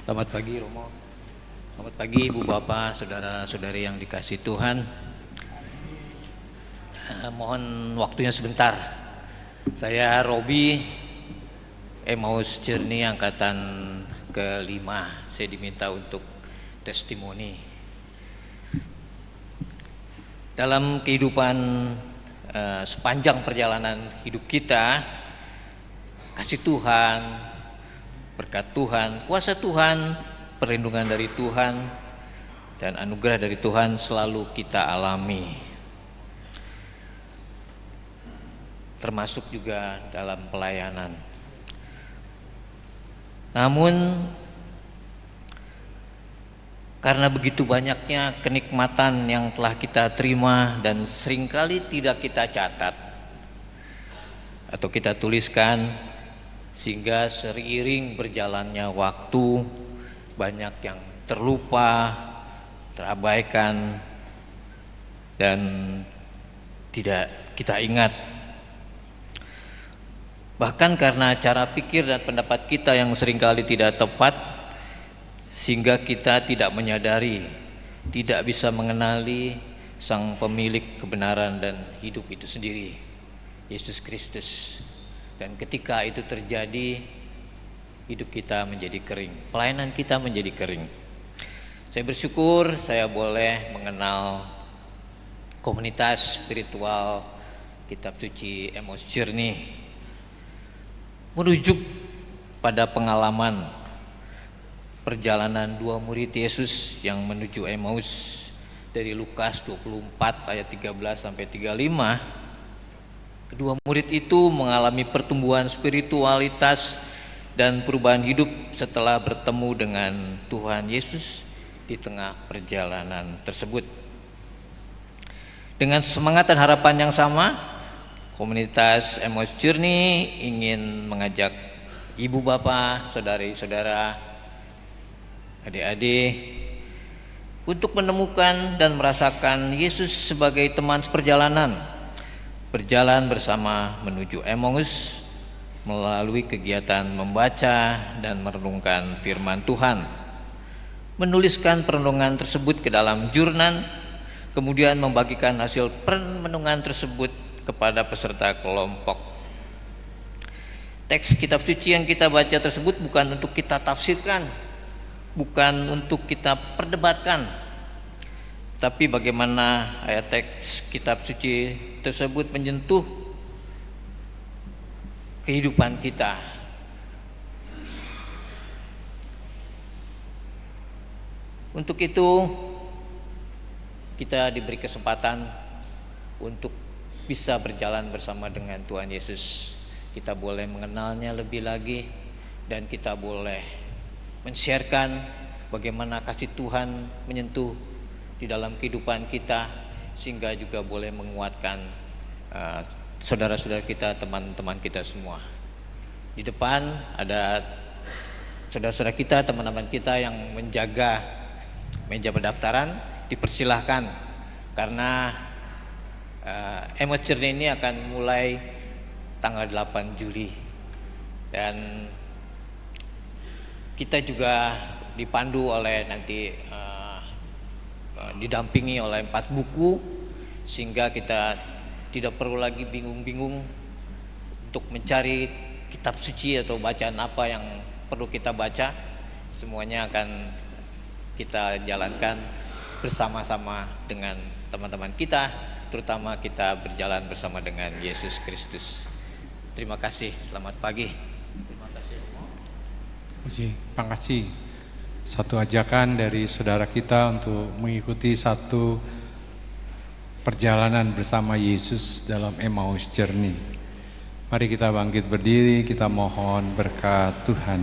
Selamat pagi Romo. Selamat pagi Ibu Bapak, saudara-saudari yang dikasihi Tuhan. Mohon waktunya sebentar. Saya Robi, Emmaus Journey angkatan ke-5. Saya diminta untuk testimoni. Dalam kehidupan sepanjang perjalanan hidup kita, kasih Tuhan, berkat Tuhan, kuasa Tuhan, perlindungan dari Tuhan, dan anugerah dari Tuhan selalu kita alami. Termasuk juga dalam pelayanan. Namun karena begitu banyaknya kenikmatan yang telah kita terima dan seringkali tidak kita catat atau kita tuliskan, sehingga seiring berjalannya waktu banyak yang terlupa, terabaikan, dan tidak kita ingat. Bahkan karena cara pikir dan pendapat kita yang seringkali tidak tepat, sehingga kita tidak menyadari, tidak bisa mengenali Sang Pemilik kebenaran dan hidup itu sendiri, Yesus Kristus. Dan ketika itu terjadi, hidup kita menjadi kering, pelayanan kita menjadi kering. Saya bersyukur saya boleh mengenal komunitas spiritual Kitab Suci Emmaus Journey, merujuk pada pengalaman perjalanan dua murid Yesus yang menuju Emmaus dari Lukas 24 ayat 13 sampai 35. Kedua murid itu mengalami pertumbuhan spiritualitas dan perubahan hidup setelah bertemu dengan Tuhan Yesus di tengah perjalanan tersebut. Dengan semangat dan harapan yang sama, komunitas Emmaus Journey ingin mengajak ibu bapak, saudari-saudara, adik-adik untuk menemukan dan merasakan Yesus sebagai teman seperjalanan, berjalan bersama menuju Emmaus melalui kegiatan membaca dan merenungkan firman Tuhan, menuliskan perenungan tersebut ke dalam jurnal, kemudian membagikan hasil perenungan tersebut kepada peserta kelompok. Teks kitab suci yang kita baca tersebut bukan untuk kita tafsirkan, bukan untuk kita perdebatkan, tapi bagaimana ayat teks kitab suci tersebut menyentuh kehidupan kita. Untuk itu kita diberi kesempatan untuk bisa berjalan bersama dengan Tuhan Yesus. Kita boleh mengenalnya lebih lagi, dan kita boleh men-sharekan bagaimana kasih Tuhan menyentuh di dalam kehidupan kita, sehingga juga boleh menguatkan saudara-saudara kita, teman-teman kita semua. Di depan ada saudara-saudara kita, teman-teman kita yang menjaga meja pendaftaran. Dipersilahkan, karena Emmaus Journey ini akan mulai tanggal 8 Juli, dan kita juga dipandu oleh nanti didampingi oleh 4 buku, sehingga kita tidak perlu lagi bingung-bingung untuk mencari kitab suci atau bacaan apa yang perlu kita baca. Semuanya akan kita jalankan bersama-sama dengan teman-teman kita, terutama kita berjalan bersama dengan Yesus Kristus. Terima kasih, selamat pagi. Terima kasih. Satu ajakan dari saudara kita untuk mengikuti satu perjalanan bersama Yesus dalam Emmaus Journey. Mari kita bangkit berdiri, kita mohon berkat Tuhan.